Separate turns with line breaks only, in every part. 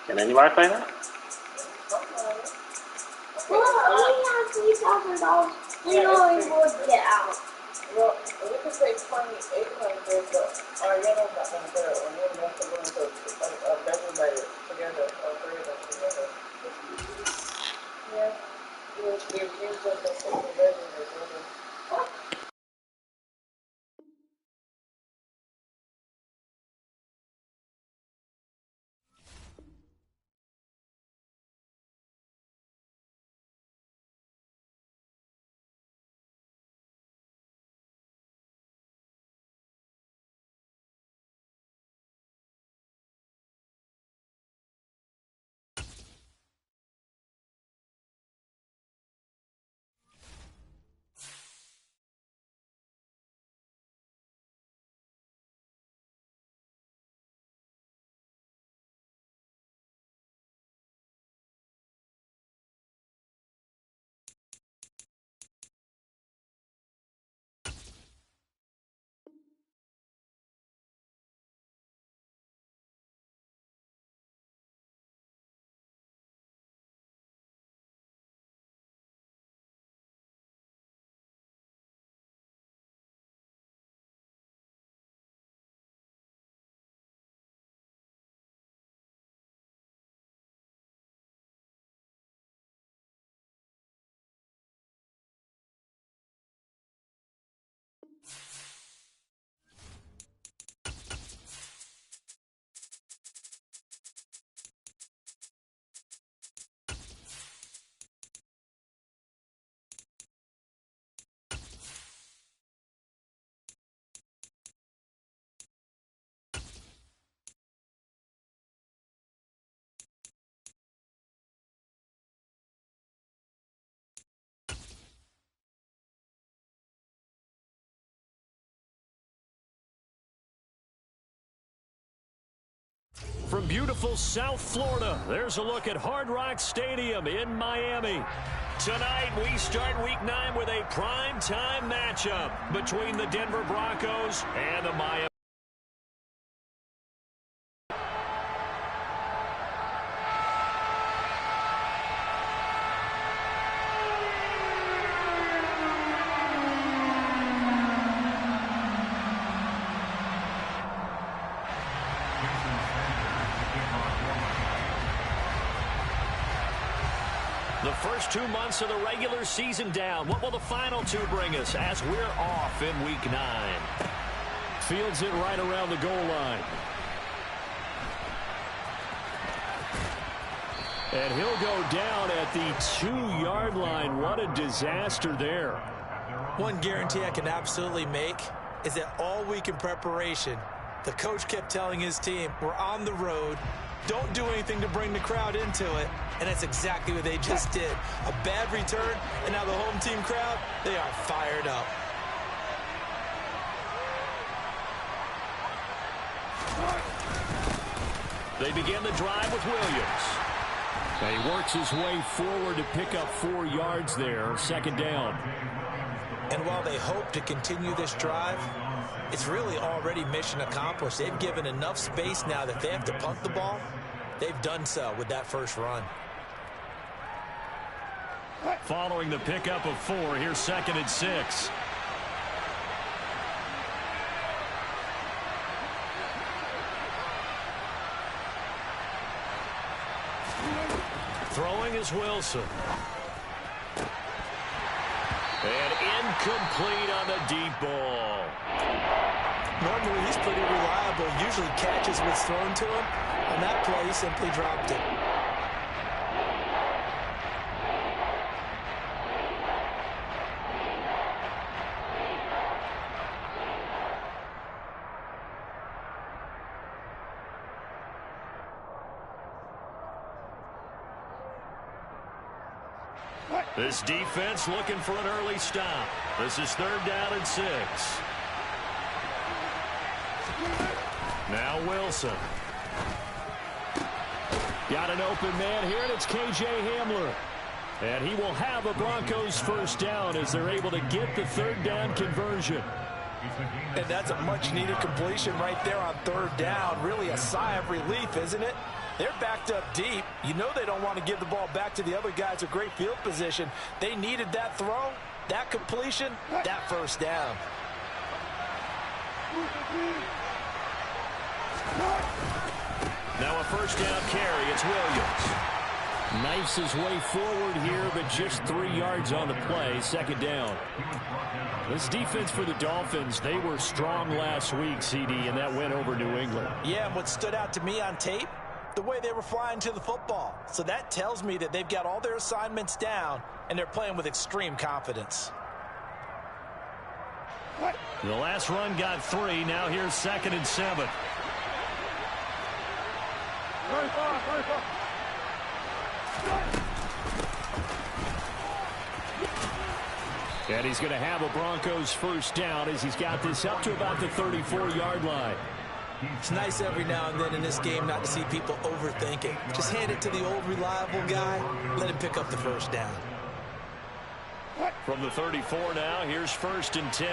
Can anybody play that?
Well, we have $3,000. We know we would get out.
Well, we could say 2,800, but our yellow not going to do it. And we want to go into a bedroom together, or three of them together. Yeah. We've used up a single bedroom together.
From beautiful South Florida, there's a look at Hard Rock Stadium in Miami. Tonight, we start Week 9 with a prime-time matchup between the Denver Broncos and the Miami. The first 2 months of the regular season down. What will the final two bring us as we're off in Week 9? Fields it right around the goal line. And he'll go down at the 2-yard line. What a disaster there.
One guarantee I can absolutely make is that all week in preparation, the coach kept telling his team, we're on the road. Don't do anything to bring the crowd into it. And that's exactly what they just did. A bad return, and now the home team crowd, they are fired up.
They begin the drive with Williams. He works his way forward to pick up 4 yards there, second down.
And while they hope to continue this drive, it's really already mission accomplished. They've given enough space now that they have to punt the ball. They've done so with that first run.
Following the pickup of 4, here's 2nd and 6. Throwing is Wilson. And incomplete on the deep ball.
Normally he's pretty reliable. Usually catches what's thrown to him. On that play, he simply dropped it.
This defense looking for an early stop. This is 3rd down and 6. Now Wilson. Got an open man here, and it's K.J. Hamler. And he will have a Broncos first down as they're able to get the 3rd down conversion.
And that's a much-needed completion right there on third down. Really a sigh of relief, isn't it? They're backed up deep. You know they don't want to give the ball back to the other guys with great field position. They needed that throw, that completion, that first down.
Now a first down carry. It's Williams. Knifes his way forward here, but just 3 yards on the play. Second down. This defense for the Dolphins, they were strong last week, CD, and that went over New England.
Yeah, and what stood out to me on tape, the way they were flying to the football. So that tells me that they've got all their assignments down, and they're playing with extreme confidence.
The last run got 3. Now here's 2nd and 7. And he's going to have a Broncos first down as he's got this up to about the 34-yard line.
It's nice every now and then in this game not to see people overthink it. Just hand it to the old reliable guy. Let him pick up the first down.
From the 34 now, here's 1st and 10.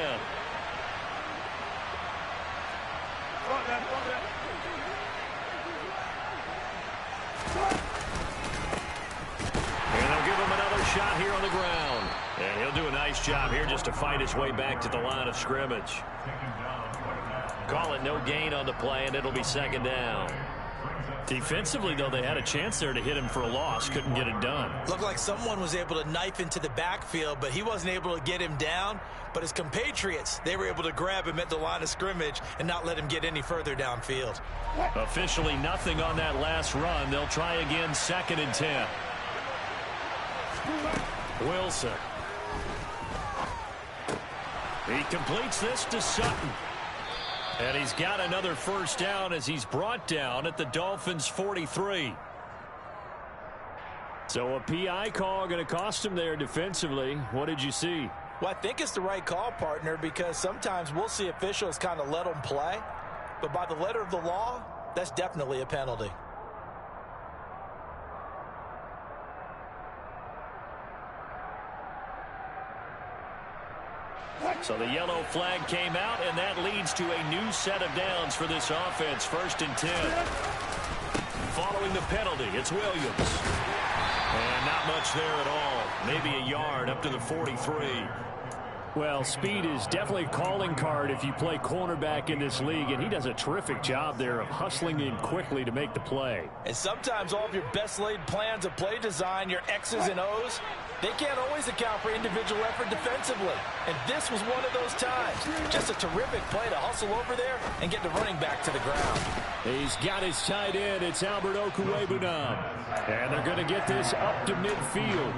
And they'll give him another shot here on the ground. And he'll do a nice job here just to fight his way back to the line of scrimmage. Call it no gain on the play, and it'll be 2nd down. Defensively, though, they had a chance there to hit him for a loss. Couldn't get it done.
Looked like someone was able to knife into the backfield, but he wasn't able to get him down. But his compatriots, they were able to grab him at the line of scrimmage and not let him get any further downfield.
Officially nothing on that last run. They'll try again, 2nd and 10. Wilson. He completes this to Sutton. And he's got another first down as he's brought down at the Dolphins' 43. So a PI call going to cost him there defensively. What did you see?
Well, I think it's the right call, partner, because sometimes we'll see officials kind of let them play. But by the letter of the law, that's definitely a penalty.
So the yellow flag came out, and that leads to a new set of downs for this offense. 1st and 10. Following the penalty, it's Williams. And not much there at all. Maybe a yard up to the 43. Well, speed is definitely a calling card if you play cornerback in this league, and he does a terrific job there of hustling in quickly to make the play.
And sometimes all of your best laid plans of play design, your X's and O's, they can't always account for individual effort defensively. And this was one of those times. Just a terrific play to hustle over there and get the running back to the ground.
He's got his tight end. It's Albert Okwuegbunam. And they're going to get this up to midfield.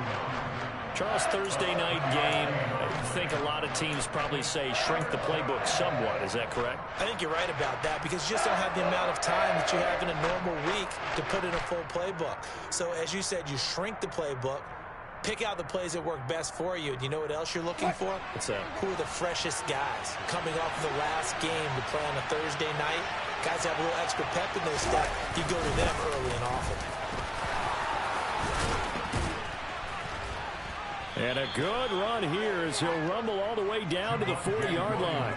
Charles, Thursday night game, I think a lot of teams probably say shrink the playbook somewhat. Is that correct?
I think you're right about that because you just don't have the amount of time that you have in a normal week to put in a full playbook. So as you said, you shrink the playbook, pick out the plays that work best for you. And you know what else you're looking for?
What's that?
Who are the freshest guys coming off of the last game to play on a Thursday night? Guys have a little extra pep in their step. You go to them early and often.
And a good run here as he'll rumble all the way down to the 40-yard line.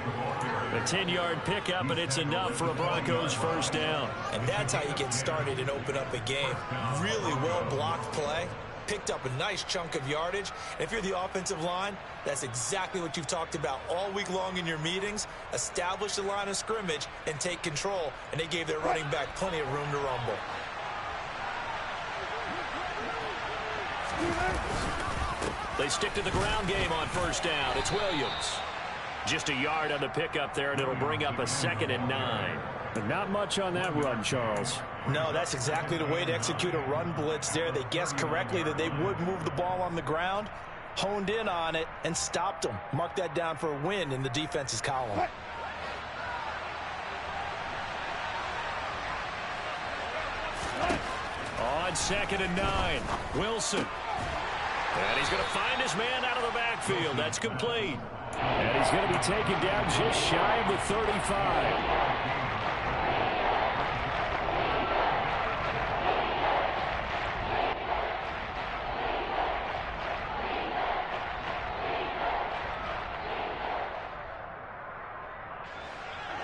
A 10-yard pickup, and it's enough for a Broncos first down.
And that's how you get started and open up a game. Really well-blocked play. Picked up a nice chunk of yardage. And if you're the offensive line, that's exactly what you've talked about all week long in your meetings. Establish the line of scrimmage and take control. And they gave their running back plenty of room to rumble.
They stick to the ground game on first down. It's Williams. Just a yard on the pickup there, and it'll bring up a 2nd and 9. But not much on that run, Charles.
No, that's exactly the way to execute a run blitz there. They guessed correctly that they would move the ball on the ground, honed in on it, and stopped them. Mark that down for a win in the defense's column.
On 2nd and 9, Wilson. And he's going to find his man out of the backfield. That's complete. And he's going to be taken down just shy of the 35.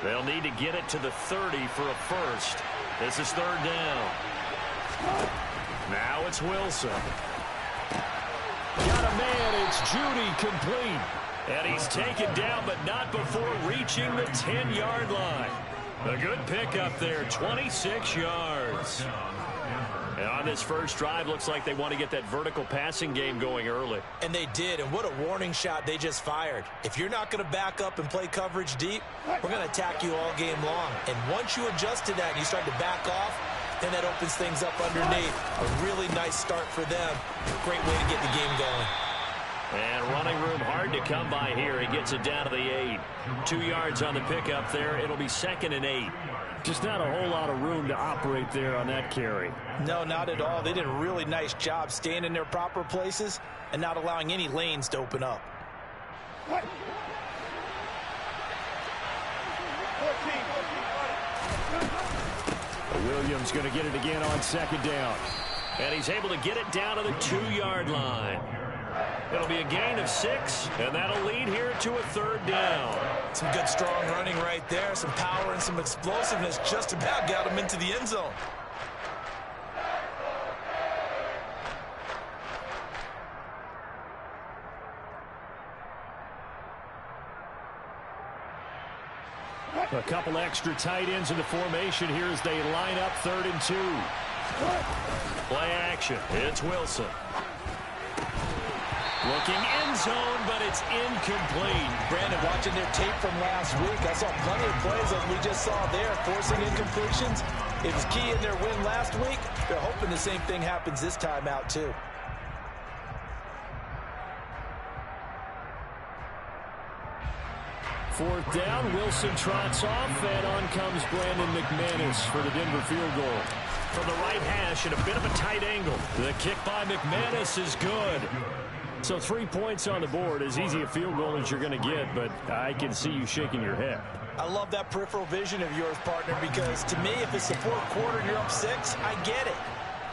They'll need to get it to the 30 for a first. This is third down. Now it's Wilson. Got a man. It's Judy complete. And he's taken down, but not before reaching the 10-yard line. A good pickup there, 26 yards. And on this first drive, looks like they want to get that vertical passing game going early.
And they did, and what a warning shot they just fired. If you're not going to back up and play coverage deep, we're going to attack you all game long. And once you adjust to that and you start to back off, then that opens things up underneath. A really nice start for them. Great way to get the game going.
And running room hard to come by here. He gets it down to the 8. 2 yards on the pickup there. It'll be 2nd and 8. Just not a whole lot of room to operate there on that carry.
No, not at all. They did a really nice job staying in their proper places and not allowing any lanes to open up.
Williams going to get it again on 2nd down. And he's able to get it down to the 2-yard line. It'll be a gain of 6, and that'll lead here to a 3rd down.
Some good strong running right there, some power and some explosiveness. Just about got him into the end zone.
A couple extra tight ends in the formation here as they line up 3rd and 2. Play action. It's Wilson. Looking end zone, but it's incomplete.
Brandon, watching their tape from last week, I saw plenty of plays as we just saw there, forcing incompletions. It was key in their win last week. They're hoping the same thing happens this time out, too.
Fourth down, Wilson trots off, and on comes Brandon McManus for the Denver field goal. From the right hash at a bit of a tight angle. The kick by McManus is good. So 3 points on the board, as easy a field goal as you're going to get, but I can see you shaking your head.
I love that peripheral vision of yours, partner, because to me, if it's the fourth quarter and you're up 6, I get it.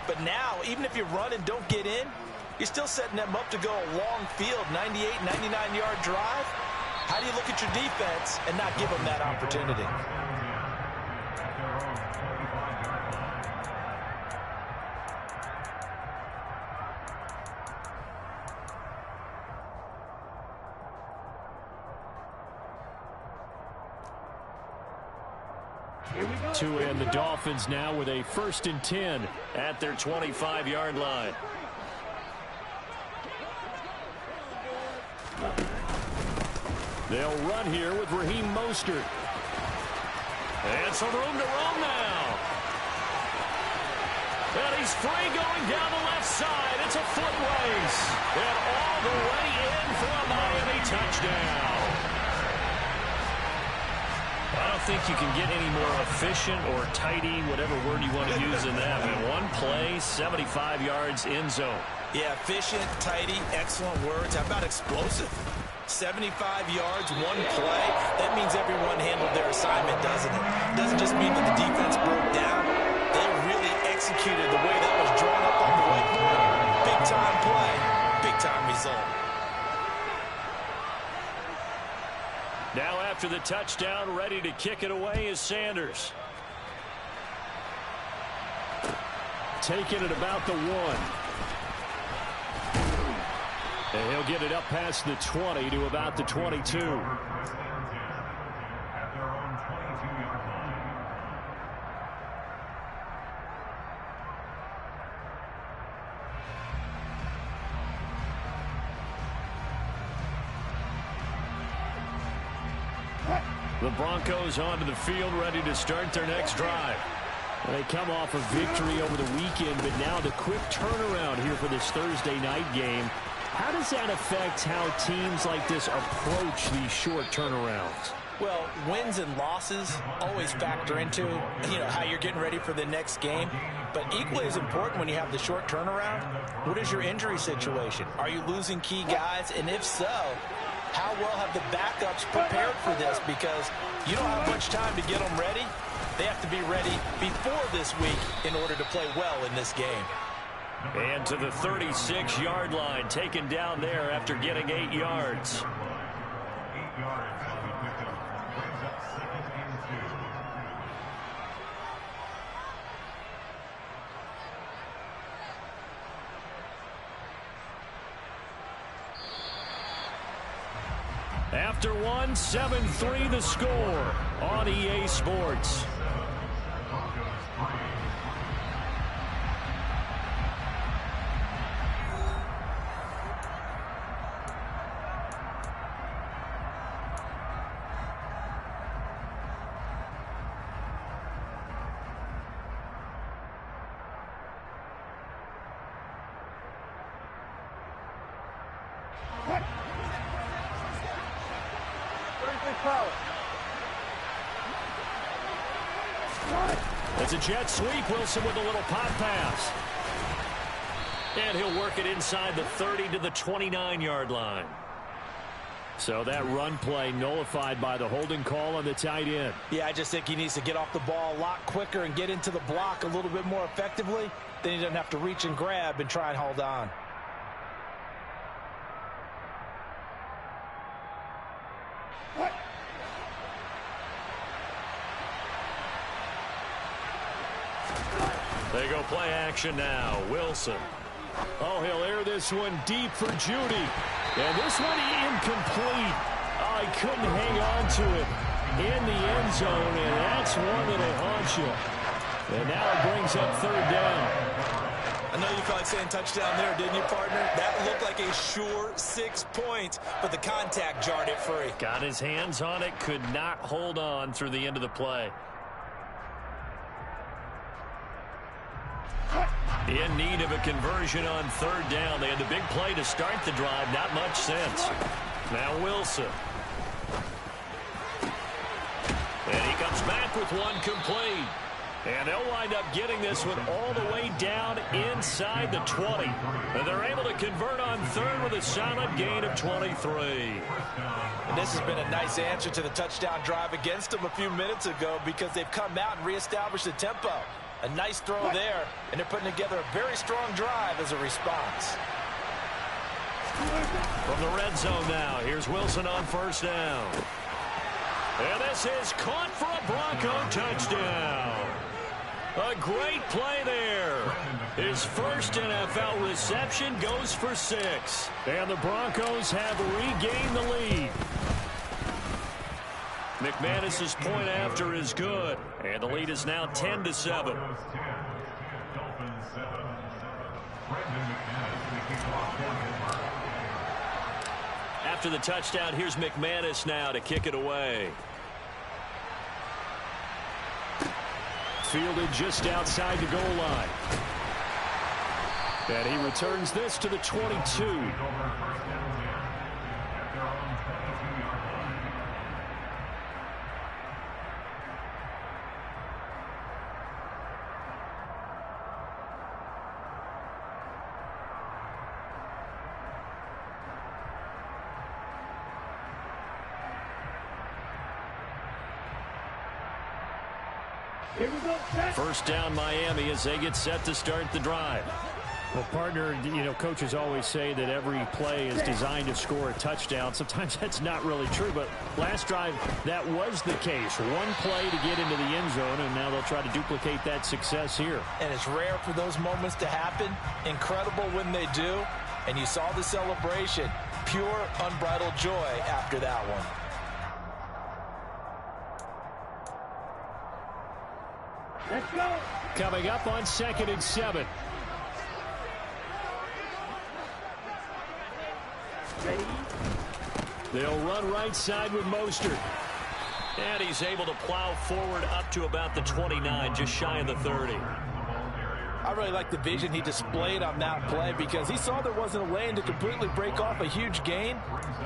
But now, even if you run and don't get in, you're still setting them up to go a long field, 98, 99-yard drive. How do you look at your defense and not give them that opportunity?
To end the Dolphins now with a 1st and 10 at their 25-yard line. They'll run here with Raheem Mostert. And some room to roam now. And he's free going down the left side. It's a foot race. And all the way in for a Miami touchdown. I don't think you can get any more efficient or tidy, whatever word you want to use in that. In one play, 75 yards in zone.
Yeah, efficient, tidy, excellent words. How about explosive? 75 yards, one play. That means everyone handled their assignment, doesn't it? Doesn't just mean that the defense broke down. They really executed the way that was drawn up on the whiteboard. Big-time play, big-time result.
Now after the touchdown, ready to kick it away is Sanders. Taking it about the 1. And he'll get it up past the 20 to about the 22. The Broncos onto the field, ready to start their next drive. They come off a victory over the weekend, but now the quick turnaround here for this Thursday night game. How does that affect how teams like this approach these short turnarounds?
Well, wins and losses always factor into, how you're getting ready for the next game. But equally as important when you have the short turnaround, what is your injury situation? Are you losing key guys? And if so, how well have the backups prepared for this? Because you don't have much time to get them ready. They have to be ready before this week in order to play well in this game.
And to the 36-yard line, taken down there after getting 8 yards. After one, 7-3 the score on EA Sports. It's a jet sweep. Wilson with a little pop pass. And he'll work it inside the 30 to the 29-yard line. So that run play nullified by the holding call on the tight end.
Yeah, I just think he needs to get off the ball a lot quicker and get into the block a little bit more effectively. Then he doesn't have to reach and grab and try and hold on.
They go play action now. Wilson. Oh, he'll air this one deep for Judy. And this one incomplete. Oh, he couldn't hang on to it in the end zone, and that's one that'll haunt you. And now it brings up third down.
I know you felt like saying touchdown there, didn't you, partner? That looked like a sure 6 points, but the contact jarred it free.
Got his hands on it, could not hold on through the end of the play. In need of a conversion on third down. They had the big play to start the drive. Not much sense. Now Wilson. And he comes back with one complete. And they'll wind up getting this one all the way down inside the 20. And they're able to convert on third with a solid gain of 23.
And this has been a nice answer to the touchdown drive against them a few minutes ago because they've come out and reestablished the tempo. A nice throw there, and they're putting together a very strong drive as a response.
From the red zone now, here's Wilson on first down. And this is caught for a Bronco touchdown. A great play there. His first NFL reception goes for 6. And the Broncos have regained the lead. McManus's point after is good. And the lead is now 10-7. After the touchdown, here's McManus now to kick it away. Fielded just outside the goal line. And he returns this to the 22. First down Miami as they get set to start the drive.
Well, partner, you know, coaches always say that every play is designed to score a touchdown. Sometimes that's not really true, but last drive, that was the case. One play to get into the end zone, and now they'll try to duplicate that success here.
And it's rare for those moments to happen. Incredible when they do. And you saw the celebration. Pure, unbridled joy after that one.
Let's go.
Coming up on 2nd and 7.
Ready?
They'll run right side with Mostert. And he's able to plow forward up to about the 29, just shy of the 30.
I really like the vision he displayed on that play because he saw there wasn't a lane to completely break off a huge gain.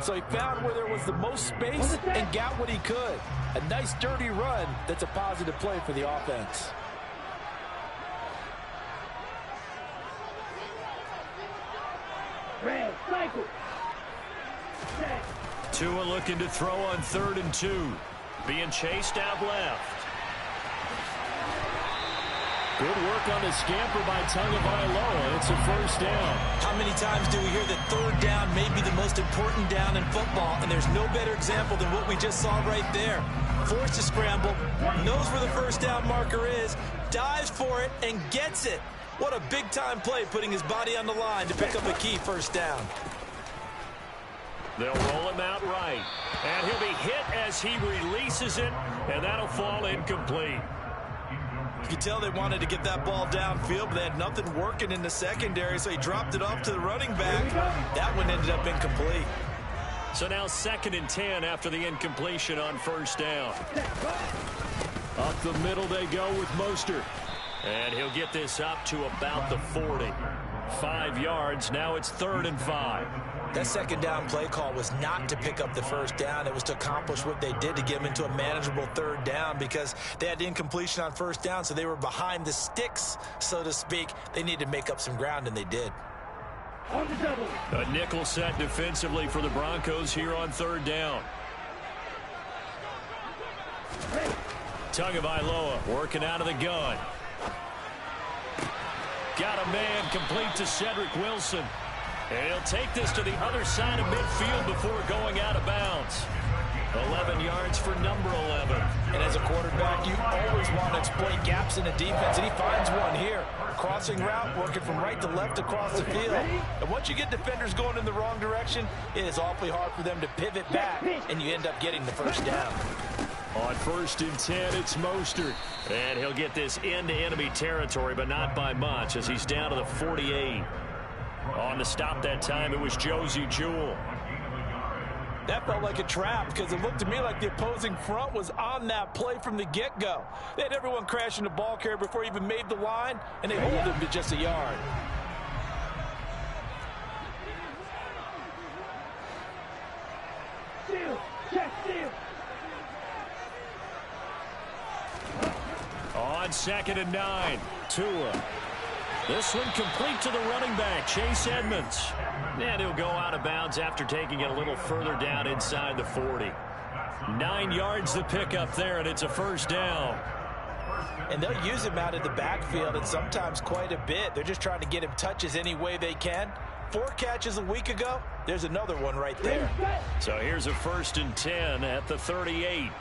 So he found where there was the most space and got what he could. A nice dirty run that's a positive play for the offense.
Red, cycle.
Tua looking to throw on 3rd and 2. Being chased out left. Good work on the scamper by Tagovailoa. It's a first down.
How many times do we hear that third down may be the most important down in football, and there's no better example than what we just saw right there. Forced to scramble, knows where the first down marker is, dives for it, and gets it. What a big-time play putting his body on the line to pick up a key first down.
They'll roll him out right. And he'll be hit as he releases it, and that'll fall incomplete.
You could tell they wanted to get that ball downfield, but they had nothing working in the secondary, so he dropped it off to the running back. That one ended up incomplete.
So now 2nd and 10 after the incompletion on first down. Up the middle they go with Mostert. And he'll get this up to about the 40. 5 yards. Now it's 3rd and 5.
That second down play call was not to pick up the first down. It was to accomplish what they did to get them into a manageable 3rd down because they had incompletion on first down, so they were behind the sticks, so to speak. They needed to make up some ground, and they did.
A nickel set defensively for the Broncos here on 3rd down. Tagovailoa working out of the gun. Got a man complete to Cedric Wilson. And he'll take this to the other side of midfield before going out of bounds. 11 yards for number 11.
And as a quarterback, you always want to exploit gaps in the defense, and he finds one here. Crossing route, working from right to left across the field. And once you get defenders going in the wrong direction, it is awfully hard for them to pivot back, and you end up getting the first down.
On 1st and 10, it's Mostert. And he'll get this into enemy territory, but not by much, as he's down to the 48. On the stop that time, it was Josie Jewell.
That felt like a trap because it looked to me like the opposing front was on that play from the get-go. They had everyone crashing the ball carrier before he even made the line, and they hold him to just a yard.
On 2nd and 9, Tua. This one complete to the running back, Chase Edmonds. And he'll go out of bounds after taking it a little further down inside the 40. 9 yards to pick up there, and it's a first down.
And they'll use him out of the backfield, and sometimes quite a bit. They're just trying to get him touches any way they can. 4 catches a week ago. There's another one right there.
So here's a 1st and 10 at the 38.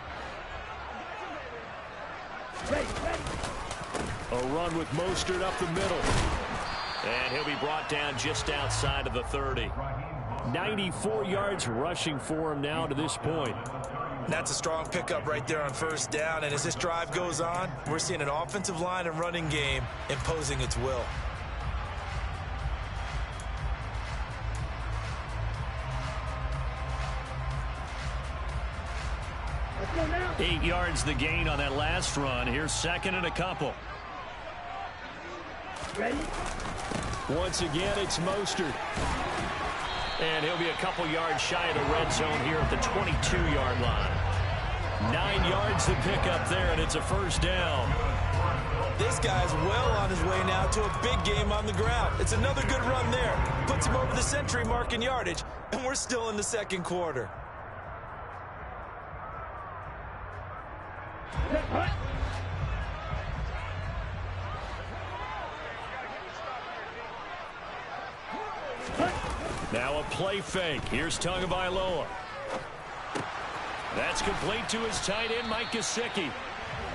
A run with Mostert up the middle. And he'll be brought down just outside of the 30. 94 yards rushing for him now to this point.
That's a strong pickup right there on first down. And as this drive goes on, we're seeing an offensive line and running game imposing its will.
Eight yards the gain on that last run. Here's 2nd and a couple.
Ready?
Once again, it's Mostert. And he'll be a couple yards shy of the red zone here at the 22-yard line. 9 yards to pick up there, and it's a first down.
This guy's well on his way now to a big game on the ground. It's another good run there. Puts him over the century mark in yardage, and we're still in the 2nd quarter.
Now a play fake. Here's Tagovailoa. That's complete to his tight end, Mike Gesicki.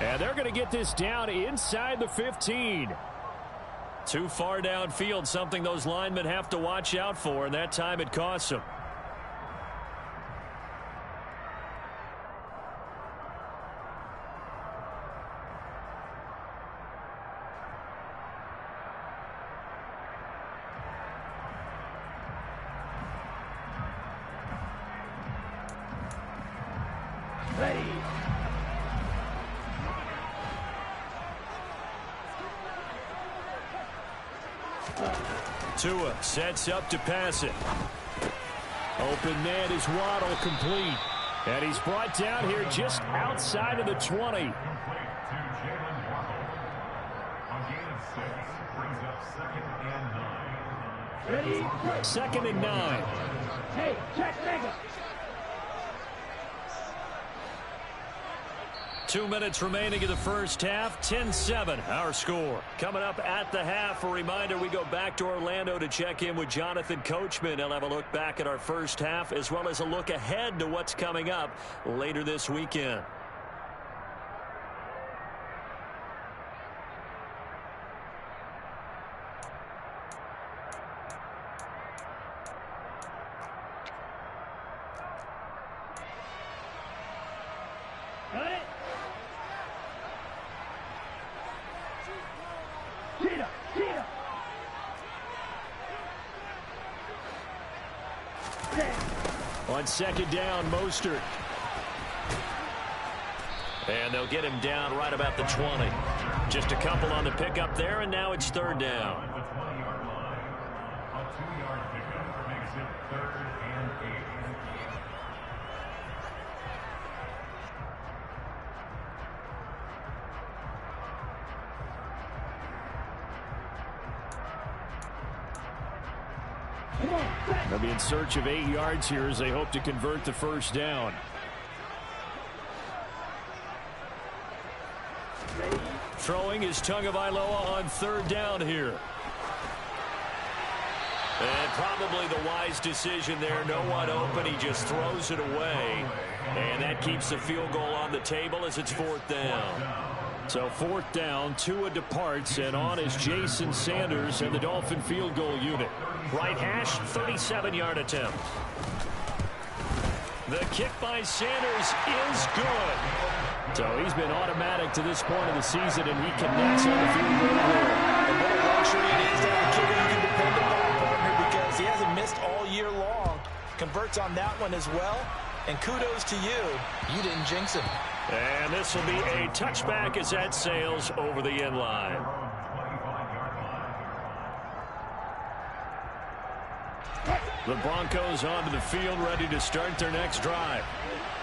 And they're going to get this down inside the 15. Too far downfield, something those linemen have to watch out for, and that time it costs them. Tua sets up to pass it. Open man is Waddle, complete. And he's brought down here just outside of the 20.
Ready?
2nd and 9.
Hey, check mega.
2 minutes remaining in the first half. 10-7 our score. Coming up at the half, a reminder we go back to Orlando to check in with Jonathan Coachman. He'll have a look back at our first half as well as a look ahead to what's coming up later this weekend.
On second down, Mostert.
And they'll get him down right about the 20. Just a couple on the pickup there, and now it's third down.
They'll be in search of 8 yards here as they hope to convert the first down. Throwing is Tagovailoa on third down here.
And probably the wise decision there. No one open. He just throws it away. And that keeps the field goal on the table as it's fourth down.
So fourth down, Tua departs, and on is Jason Sanders and the Dolphin field goal unit.
Right hash, 37-yard attempt. The kick by Sanders is good.
So he's been automatic to this point of the season, and he connects on the field goal.
And what a luxury it is to have a kicker you can depend upon, partner, because he hasn't missed all year long. Converts on that one as well. And kudos to you. You didn't jinx him.
And this will be a touchback as that sails over the end line.
The Broncos onto the field, ready to start their next drive.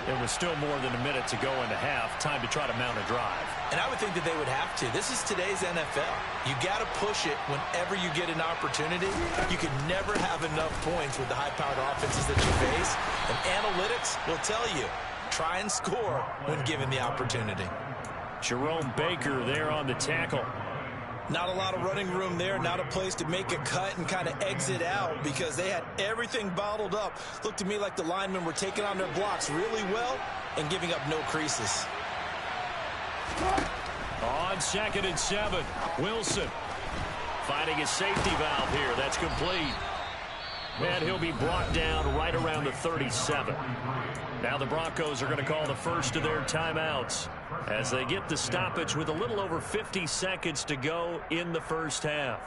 There was still more than a minute to go in the half. Time to try to mount a drive.
And I would think that they would have to. This is today's NFL. You got to push it whenever you get an opportunity. You can never have enough points with the high-powered offenses that you face. And analytics will tell you, try and score when given the opportunity.
Jerome Baker there on the tackle.
Not a lot of running room there, not a place to make a cut and kind of exit out because they had everything bottled up. Looked to me like the linemen were taking on their blocks really well and giving up no creases.
On second and 7, Wilson finding his safety valve here. That's complete. And he'll be brought down right around the 37. Now the Broncos are going to call the first of their timeouts as they get the stoppage with a little over 50 seconds to go in the first half.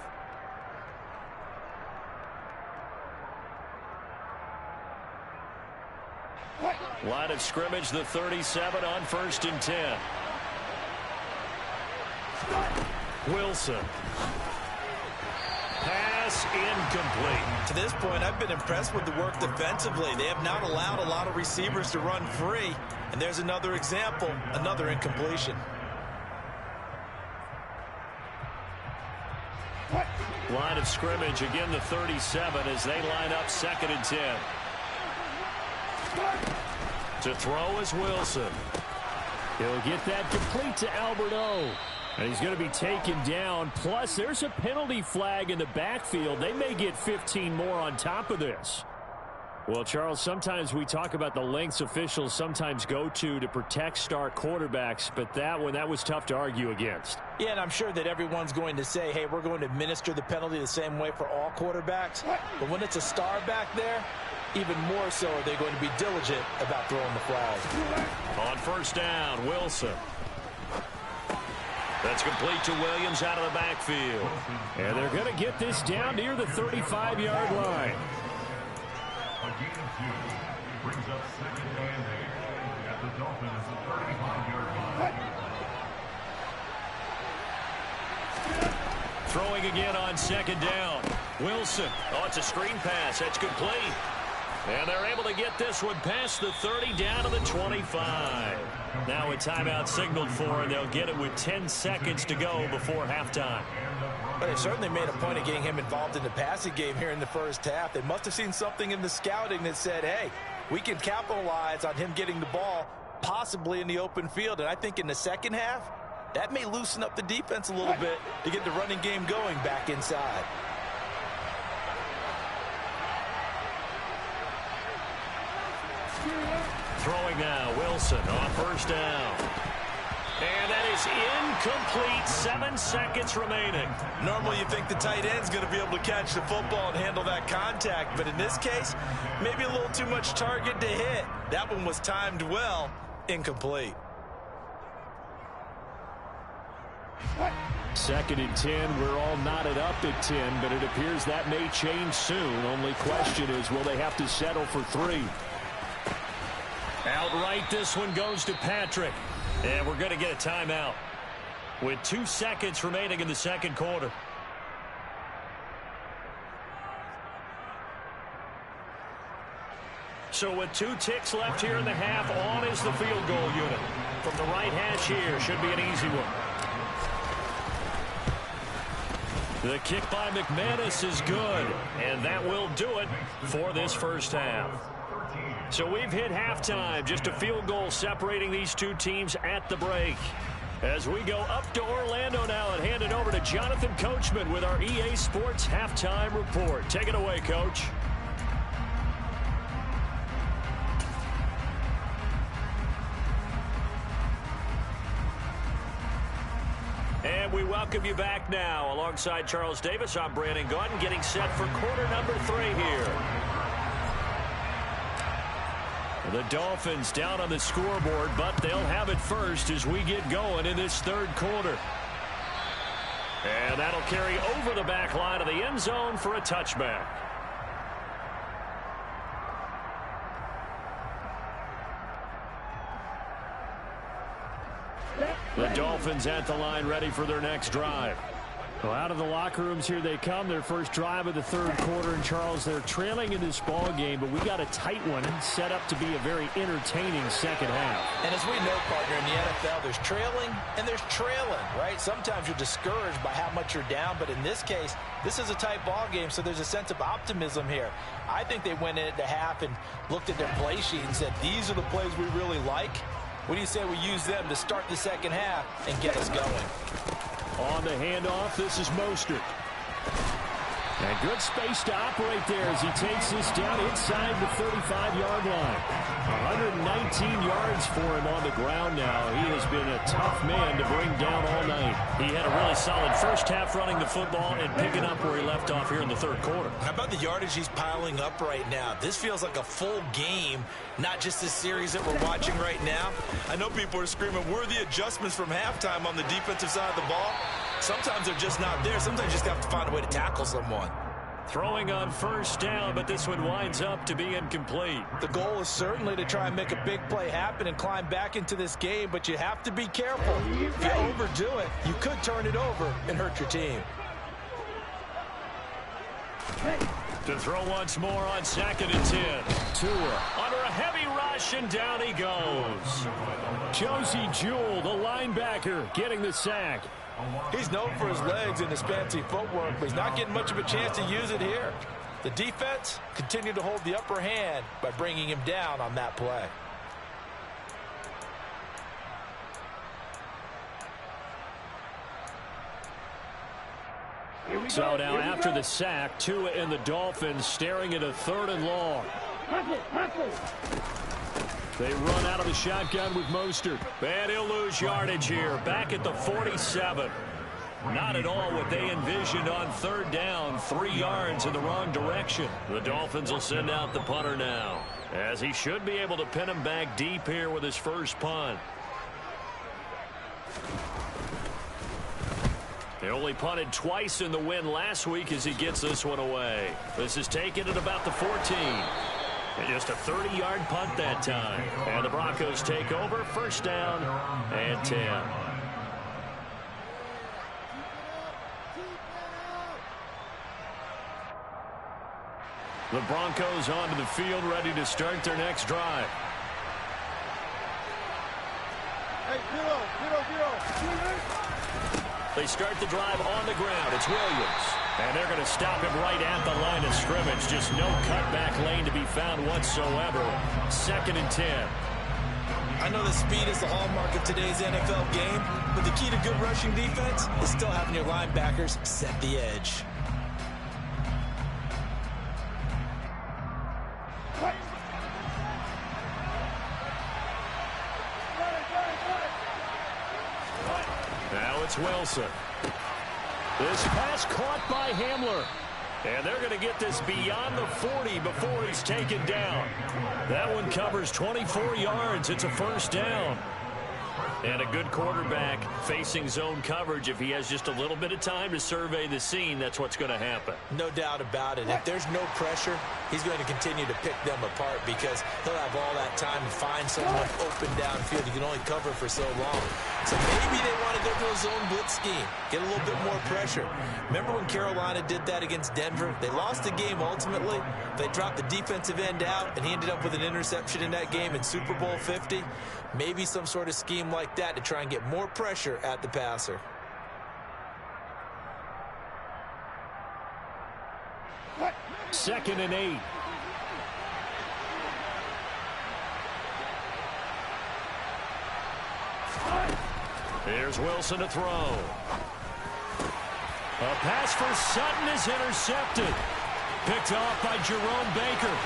Line of scrimmage, the 37 on 1st and 10. Wilson. Pass incomplete.
To this point, I've been impressed with the work defensively. They have not allowed a lot of receivers to run free. And there's another example, another incompletion.
Line of scrimmage, again the 37 as they line up 2nd and 10. To throw is Wilson.
He'll get that complete to Alberto. And he's going to be taken down. Plus, there's a penalty flag in the backfield. They may get 15 more on top of this. Well, Charles, sometimes we talk about the lengths officials sometimes go to protect star quarterbacks, but that was tough to argue against.
Yeah, and I'm sure that everyone's going to say, hey, we're going to administer the penalty the same way for all quarterbacks. But when it's a star back there, even more so are they going to be diligent about throwing the flag.
On 1st down, Wilson. That's complete to Williams out of the backfield.
And they're going to get this down near the 35-yard line.
Brings up 2nd and 8 at the Dolphins 35-yard line.
Throwing again on 2nd down. Wilson. Oh, it's a screen pass. That's complete. And they're able to get this one past the 30 down to the 25. Now a timeout signaled for, and they'll get it with 10 seconds to go before halftime.
But they certainly made a point of getting him involved in the passing game here in the first half. They must have seen something in the scouting that said, hey, we can capitalize on him getting the ball possibly in the open field. And I think in the second half, that may loosen up the defense a little bit to get the running game going back inside.
Throwing now, Wilson on 1st down. And that is incomplete. 7 seconds remaining.
Normally you think the tight end's going to be able to catch the football and handle that contact. But in this case, maybe a little too much target to hit. That one was timed well. Incomplete.
2nd and 10. We're all knotted up at 10, but it appears that may change soon. Only question is, will they have to settle for 3?
Outright, this one goes to Patrick. And we're going to get a timeout with 2 seconds remaining in the second quarter. So with 2 ticks left here in the half, on is the field goal unit. From the right hash here, should be an easy one. The kick by McManus is good, and that will do it for this first half. So we've hit halftime, just a field goal separating these two teams at the break. As we go up to Orlando now and hand it over to Jonathan Coachman with our EA Sports Halftime Report. Take it away, Coach. And we welcome you back now. Alongside Charles Davis, I'm Brandon Gaudin, getting set for quarter number 3 here. The Dolphins down on the scoreboard, but they'll have it first as we get going in this third quarter. And that'll carry over the back line of the end zone for a touchback. The Dolphins at the line, ready for their next drive. Well, out of the locker rooms here they come. Their first drive of the third quarter. And, Charles, they're trailing in this ball game, but we got a tight one set up to be a very entertaining second half.
And as we know, partner, in the NFL, there's trailing and there's trailing, right? Sometimes you're discouraged by how much you're down, but in this case, this is a tight ball game, so there's a sense of optimism here. I think they went in at the half and looked at their play sheet and said, these are the plays we really like. What do you say we use them to start the second half and get us going?
On the handoff, this is Mostert. And good space to operate there as he takes this down inside the 35-yard line. 119 yards for him on the ground now. He has been a tough man to bring down all night. He had a really solid first half running the football and picking up where he left off here in the third quarter.
How about the yardage he's piling up right now? This feels like a full game, not just this series that we're watching right now. I know people are screaming, where are the adjustments from halftime on the defensive side of the ball? Sometimes they're just not there. Sometimes you just have to find a way to tackle someone.
Throwing on first down, but this one winds up to be incomplete.
The goal is certainly to try and make a big play happen and climb back into this game, but you have to be careful. If you overdo it, you could turn it over and hurt your team.
To throw once more on 2nd and 10. Tua under a heavy rush, and down he goes.
Josie Jewell, the linebacker, getting the sack.
He's known for his legs and his fancy footwork, but he's not getting much of a chance to use it here. The defense continued to hold the upper hand by bringing him down on that play.
So now after the sack, Tua and the Dolphins staring at a 3rd and long. They run out of the shotgun with Mostert.
And he'll lose yardage here, back at the 47. Not at all what they envisioned on 3rd down, 3 yards in the wrong direction. The Dolphins will send out the punter now, as he should be able to pin him back deep here with his first punt. He only punted twice in the win last week as he gets this one away. This is taken at about the 14. And just a 30-yard punt that time. And the Broncos take over, first down and 10. The Broncos onto the field, ready to start their next drive.
Hey, zero.
They start the drive on the ground. It's Williams. And they're going to stop him right at the line of scrimmage. Just no cutback lane to be found whatsoever. 2nd and 10.
I know the speed is the hallmark of today's NFL game, but the key to good rushing defense is still having your linebackers set the edge.
Now it's Wilson. This pass caught by Hamler. And they're going to get this beyond the 40 before he's taken down. That one covers 24 yards. It's a first down. And a good quarterback facing zone coverage, if he has just a little bit of time to survey the scene, that's what's going to happen.
No doubt about it. If there's no pressure, he's going to continue to pick them apart because he'll have all that time to find someone open downfield. He can only cover for so long. So maybe they want to go to a zone blitz scheme, get a little bit more pressure. Remember when Carolina did that against Denver? They lost the game ultimately. They dropped the defensive end out, and he ended up with an interception in that game in Super Bowl 50. Maybe some sort of scheme like that to try and get more pressure at the passer.
Second and 8.
Here's Wilson to throw. A pass for Sutton is intercepted. Picked off by Jerome Baker.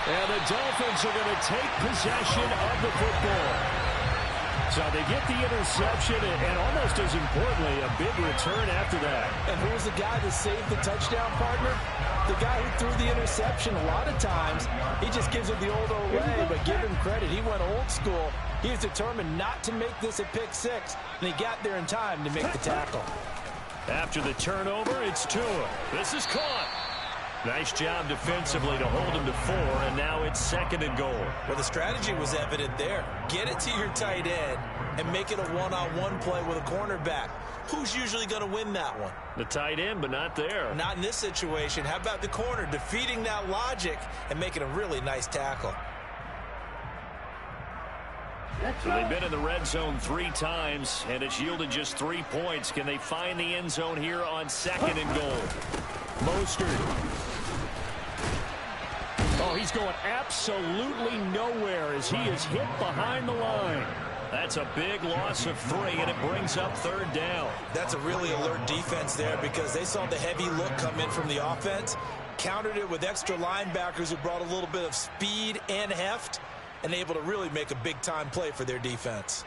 And the Dolphins are going to take possession of the football. So they get the interception, and almost as importantly, a big return after that.
And who was the guy that saved the touchdown, partner? The guy who threw the interception. A lot of times, he just gives it the old way, but give him credit. He went old school. He was determined not to make this a pick six, and he got there in time to make the tackle.
After the turnover, it's Tua. This is caught. Nice job defensively to hold him to 4, and now it's second and goal.
Well, the strategy was evident there. Get it to your tight end and make it a one-on-one play with a cornerback. Who's usually going to win that one?
The tight end, but not there.
Not in this situation. How about the corner defeating that logic and making a really nice tackle?
So they've been in the red zone 3 times, and it's yielded just 3 points. Can they find the end zone here on second and goal?
Mostert. Oh, he's going absolutely nowhere as he is hit behind the line.
That's a big loss of 3, and it brings up third down.
That's a really alert defense there because they saw the heavy look come in from the offense, countered it with extra linebackers who brought a little bit of speed and heft, and able to really make a big-time play for their defense.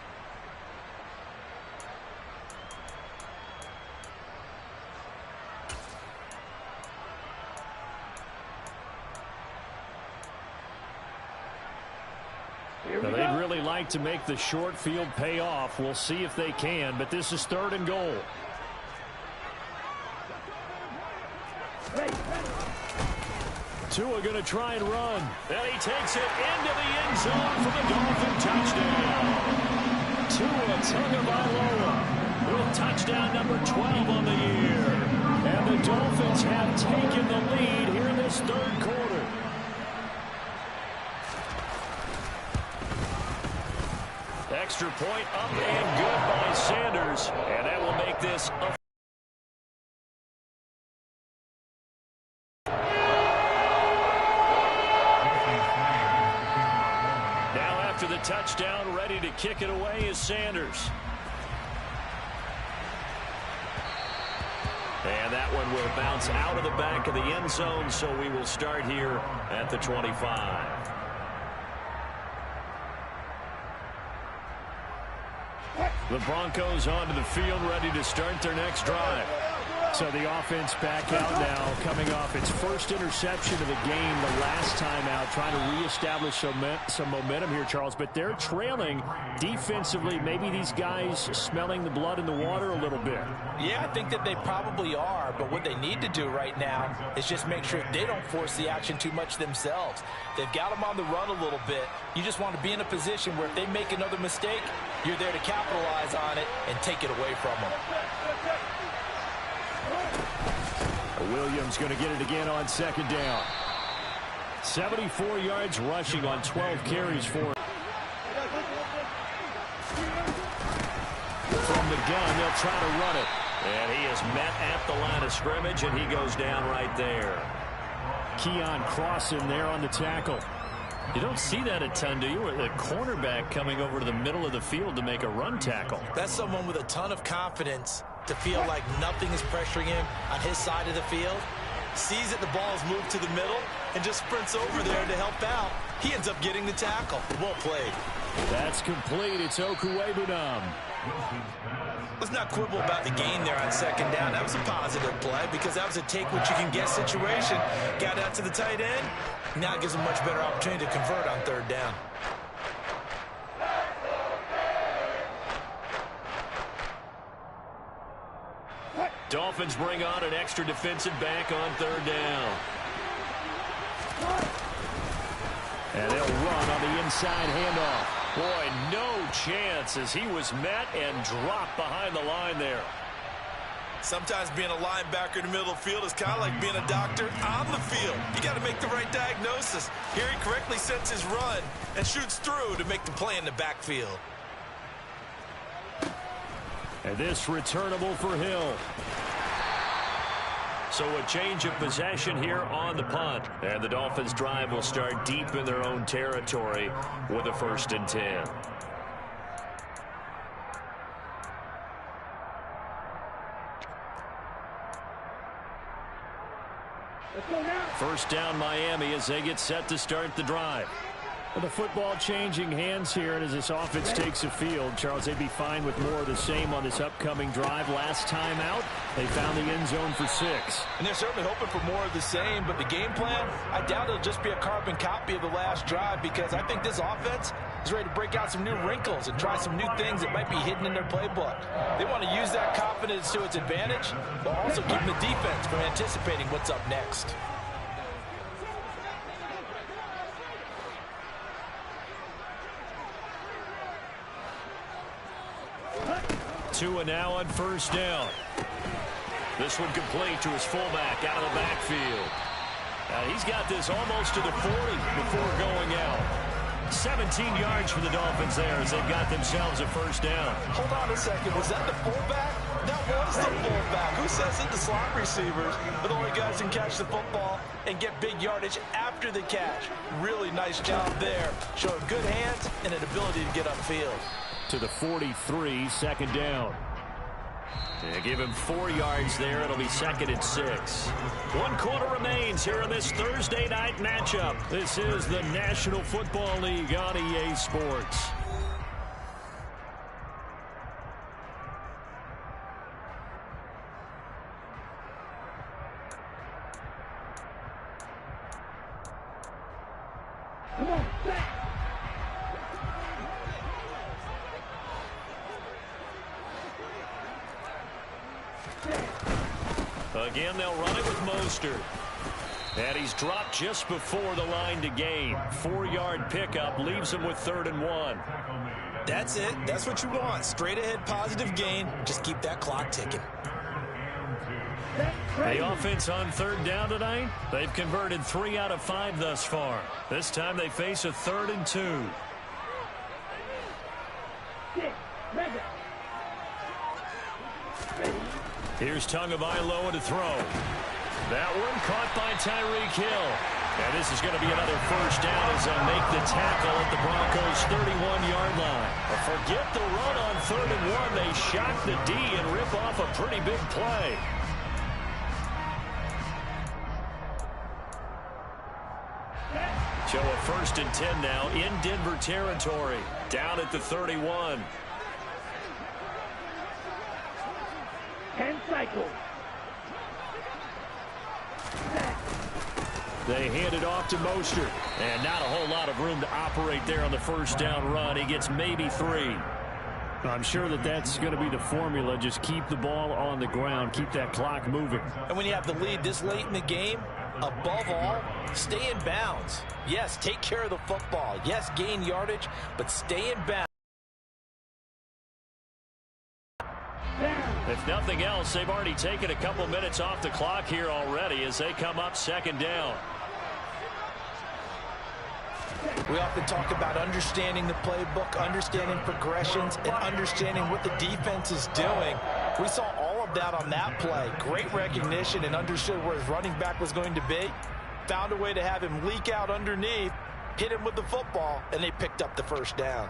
Now, they'd really like to make the short field pay off. We'll see if they can, but this is third and goal. Tua going to try and run.
And he takes it into the end zone for the Dolphin touchdown.
Tua Tagovailoa with touchdown number 12 on the year. And the Dolphins have taken the lead here in this third quarter.
Extra point up and good by Sanders. And that will make this a after the touchdown, ready to kick it away is Sanders. And that one will bounce out of the back of the end zone, so we will start here at the 25. The Broncos onto the field, ready to start their next drive.
So the offense back out now, coming off its first interception of the game the last time out, trying to reestablish some momentum here, Charles. But they're trailing defensively. Maybe these guys smelling the blood in the water a little bit.
Yeah, I think that they probably are. But what they need to do right now is just make sure they don't force the action too much themselves. They've got them on the run a little bit. You just want to be in a position where if they make another mistake, you're there to capitalize on it and take it away from them.
Williams going to get it again on second down. 74 yards rushing on 12 carries for him. From the gun, they'll try to run it.
And he is met at the line of scrimmage, and he goes down right there.
Keon Crossan there on the tackle.
You don't see that a ton, do you? The cornerback coming over to the middle of the field to make a run tackle.
That's someone with a ton of confidence to feel like nothing is pressuring him on his side of the field. Sees that the ball is moved to the middle and just sprints over there to help out. He ends up getting the tackle. Well played.
That's complete. It's Okuwebunam.
Let's not quibble about the gain there on second down. That was a positive play because that was a take-what-you-can-get situation. Got out to the tight end. Now it gives him a much better opportunity to convert on third down.
Dolphins bring on an extra defensive back on third down.
And they'll run on the inside handoff. Boy, no chance as he was met and dropped behind the line there.
Sometimes being a linebacker in the middle of the field is kind of like being a doctor on the field. You got to make the right diagnosis. Here he correctly sets his run and shoots through to make the play in the backfield.
And this returnable for Hill.
So a change of possession here on the punt. And the Dolphins drive will start deep in their own territory with a 1st and 10.
First down Miami as they get set to start the drive. Well, the football changing hands here, and as this offense takes the field, Charles, they'd be fine with more of the same on this upcoming drive. Last time out, they found the end zone for 6.
And they're certainly hoping for more of the same, but the game plan, I doubt it'll just be a carbon copy of the last drive, because I think this offense is ready to break out some new wrinkles and try some new things that might be hidden in their playbook. They want to use that confidence to its advantage, while also keeping the defense from anticipating what's up next.
2 and now on first down.
This one complete to his fullback out of the backfield. He's got this almost to the 40 before going out. 17 yards for the Dolphins there as they've got themselves a first down.
Hold on a second. Was that the fullback? That was the fullback. Who says it? The slot receivers are the only guys who can catch the football and get big yardage after the catch. Really nice job there. Showing good hands and an ability to get upfield.
To the 43, 2nd down.
They give him 4 yards there. It'll be 2nd and 6. 1 quarter remains here in this Thursday night matchup.
This is the National Football League on EA Sports. Come on, back.
Again, they'll run it with Mostert. And he's dropped just before the line to gain. 4-yard pickup leaves him with 3rd and 1.
That's it. That's what you want. Straight ahead positive gain. Just keep that clock ticking.
The offense on 3rd down tonight, they've converted 3 out of 5 thus far. This time they face a 3rd and 2. Here's Tagovailoa to throw. That one caught by Tyreek Hill. And this is going to be another first down as they'll make the tackle at the Broncos' 31-yard line. Forget the run on 3rd and 1. They shock the D and rip off a pretty big play. So a 1st and 10 now in Denver territory. Down at the 31. 10 cycles. They hand it off to Mostert. And not a whole lot of room to operate there on the first down run. He gets maybe 3. I'm sure that's going to be the formula. Just keep the ball on the ground. Keep that clock moving.
And when you have the lead this late in the game, above all, stay in bounds. Yes, take care of the football. Yes, gain yardage, but stay in bounds.
If nothing else, they've already taken a couple minutes off the clock here already as they come up 2nd down.
We often talk about understanding the playbook, understanding progressions, and understanding what the defense is doing. We saw all of that on that play. Great recognition and understood where his running back was going to be. Found a way to have him leak out underneath, hit him with the football, and they picked up the first down.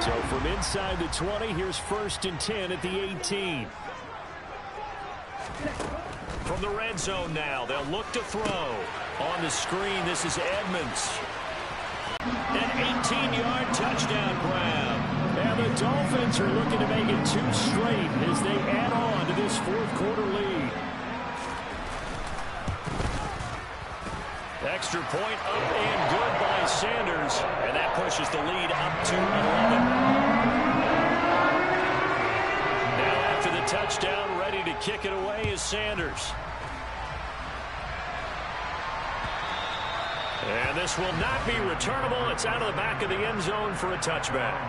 So from inside the 20, here's 1st and 10 at the 18.
From the red zone now, they'll look to throw.
On the screen, this is Edmonds. An 18-yard touchdown grab. And the Dolphins are looking to make it 2 straight as they add on to this 4th quarter lead. Extra point up and good by Sanders. And that pushes the lead up to 11. Now after the
touchdown, ready to kick it away is Sanders. And this will not be returnable. It's out of the back of the end zone for a touchback.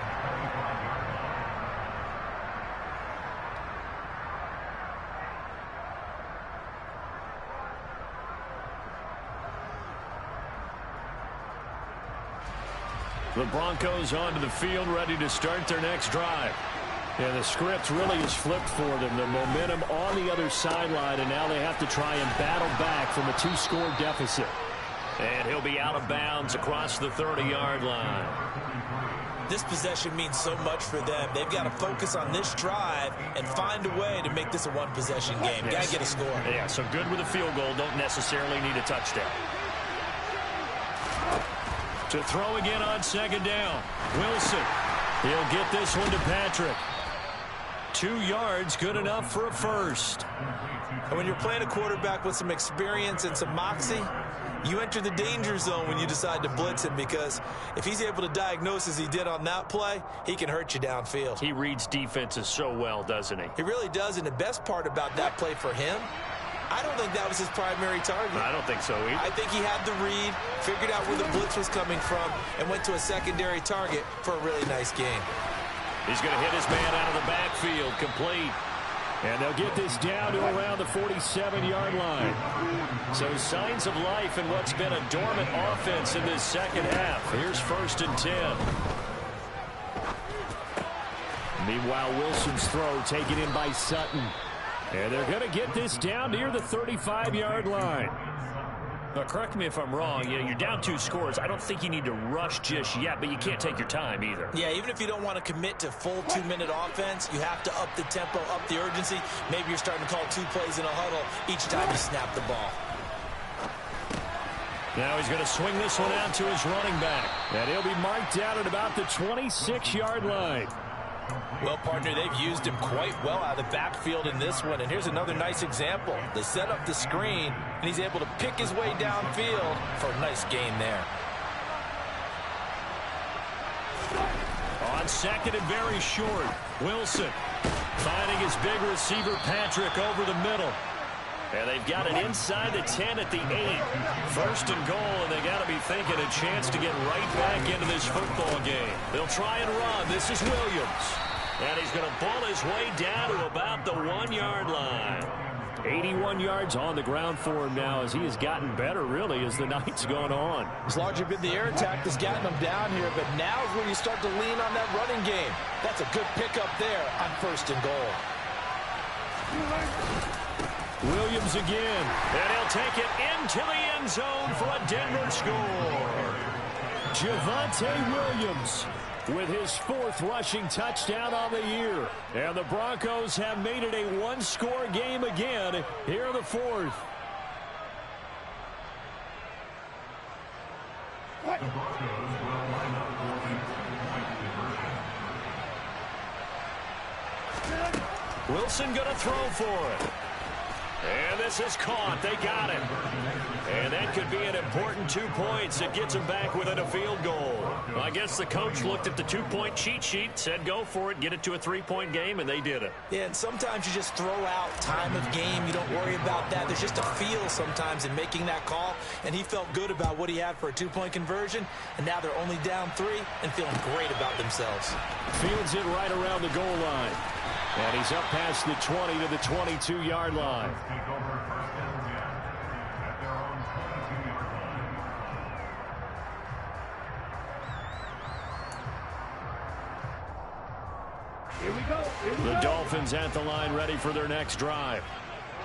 The Broncos onto the field, ready to start their next drive. Yeah, the script really is flipped for them. The momentum on the other sideline, and now they have to try and battle back from a 2-score deficit. And he'll be out of bounds across the 30-yard line.
This possession means so much for them. They've got to focus on this drive and find a way to make this a one-possession game.
Yes.
Got to get a score.
Yeah, so good with a field goal. Don't necessarily need a touchdown. To throw again on second down. Wilson. He'll get this one to Patrick. 2 yards, good enough for a first.
And when you're playing a quarterback with some experience and some moxie, you enter the danger zone when you decide to blitz him, because if he's able to diagnose as he did on that play, he can hurt you downfield.
He reads defenses so well, doesn't he?
He really does, and the best part about that play for him, I don't think that was his primary target.
I don't think so either.
I think he had the read, figured out where the blitz was coming from, and went to a secondary target for a really nice game.
He's going to hit his man out of the backfield, complete.
And they'll get this down to around the 47-yard line.
So signs of life in what's been a dormant offense in this second half. Here's 1st and 10.
Meanwhile, Wilson's throw taken in by Sutton. And they're going to get this down near the 35-yard line.
Now, correct me if I'm wrong. You're down 2 scores. I don't think you need to rush just yet, but you can't take your time either.
Yeah, even if you don't want to commit to full 2-minute offense, you have to up the tempo, up the urgency. Maybe you're starting to call 2 plays in a huddle each time you snap the ball.
Now he's going to swing this one out to his running back.
And he'll be marked down at about the 26-yard line.
Well, partner, they've used him quite well out of the backfield in this one. And here's another nice example. They set up the screen, and he's able to pick his way downfield for a nice gain there.
On second and very short, Wilson finding his big receiver, Patrick, over the middle. And they've got it inside the 10 at the 8. 1st and goal, and they got to be thinking a chance to get right back into this football game. They'll try and run. This is Williams. And he's going to ball his way down to about the 1-yard line.
81 yards on the ground for him now, as he has gotten better, really, as the night's gone on.
It's largely been the air attack that's gotten him down here, but now is where you start to lean on that running game. That's a good pickup there on 1st and goal.
Williams again.
And he'll take it into the end zone for a Denver score.
Javonte Williams with his 4th rushing touchdown on the year. And the Broncos have made it a 1-score game again here in the 4th.
The Broncos will line up for a two-point conversion.
Wilson going to throw for it. And this is caught. They got it. And that could be an important 2 points. It gets them back within a field goal. Well, I guess the coach looked at the 2-point cheat sheet, said go for it, get it to a 3-point game, and they did it.
Yeah, and sometimes you just throw out time of game. You don't worry about that. There's just a feel sometimes in making that call, and he felt good about what he had for a 2-point conversion, and now they're only down 3 and feeling great about themselves.
Fields it right around the goal line. And he's up past the 20 to the 22-yard line.
Take over 1st and 10 at their own 22-yard line.
Here we go.
The Dolphins at the line, ready for their next drive.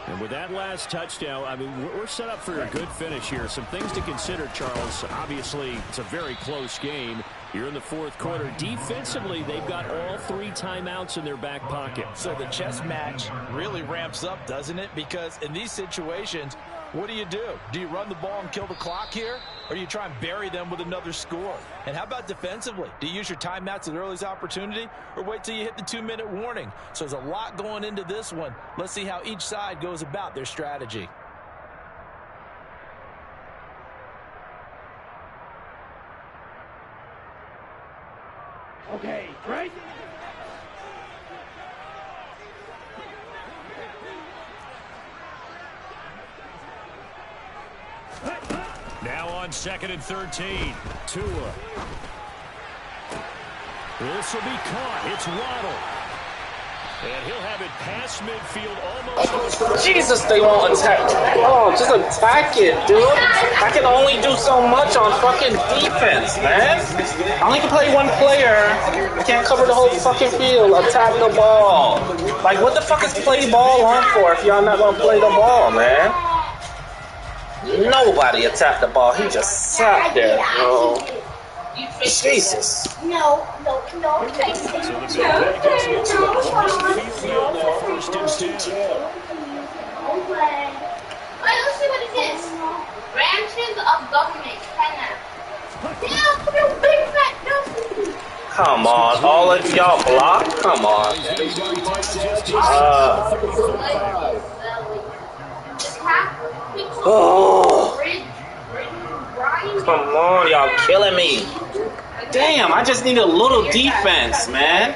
And with that last touchdown, I mean, we're set up for a good finish here. Some things to consider, Charles. Obviously, it's a very close game. You're in the 4th quarter. Defensively, they've got all 3 timeouts in their back pocket.
So the chess match really ramps up, doesn't it? Because in these situations, what do? Do you run the ball and kill the clock here? Or do you try and bury them with another score? And how about defensively? Do you use your timeouts at earliest opportunity? Or wait till you hit the 2-minute warning? So there's a lot going into this one. Let's see how each side goes about their strategy.
Okay, right?
on 2nd and 13.
Tua. This will be caught. It's Waddle. And he'll have it past midfield almost.
Jesus, they won't attack. Oh, just attack it, dude. I can only do so much on fucking defense, man. I only can play one player. I can't cover the whole fucking field. Attack the ball. Like, what the fuck is play ball on for if y'all not gonna play the ball, man? Nobody attacked the ball. He just sat there, bro. Jesus.
No.
First and 10.
Wait, let's see what it is. Branches of government.
Come on, all of y'all block? Come on. Oh. Come on, y'all killing me. Damn, I just need a little defense, man.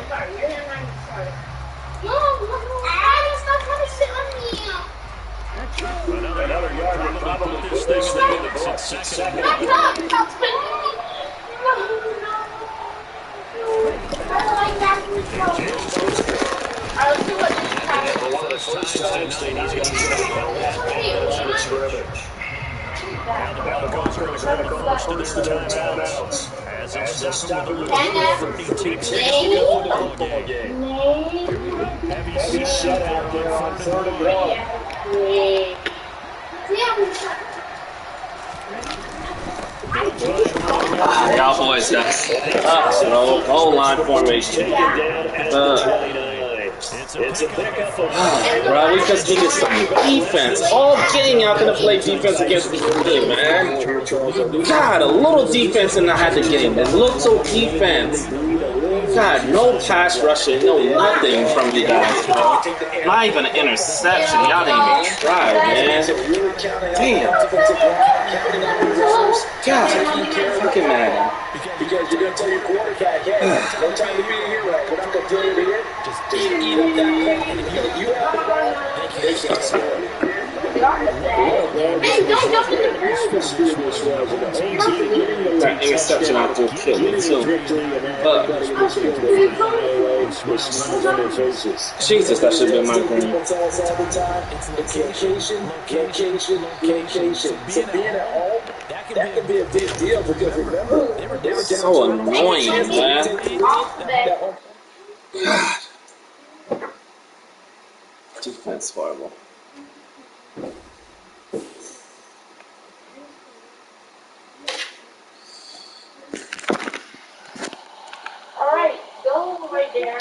Another yard would probably put this thing in the books at 2nd and 1. Now the Broncos are going to grab the first of their timeouts. As it's stopping with 32 seconds to go in the ball game. Heavy shutout there on 3rd and goal.
Y'all boys got up, so goal line formation.
It's a pickup of
bro, we just needed some defense. All getting out gonna play defense against this team, man. God, a little defense and I had to get him. A little defense. God, no pass rushing, no nothing from the guys, bro. Not even an interception. Y'all didn't even try, man. Damn. God, fucking mad.
Because you're going to tell your quarterback, hey, no time to be a hero. We're not going to tell you to hit. Just eat up that clock. And if you have the ball, they can't score.
That interception out there killed me too. Jesus, that should have been my game.
It's location. So being at home, that can be a big deal because remember, they were
so annoying, man. God. Defense horrible.
Alright, go right there.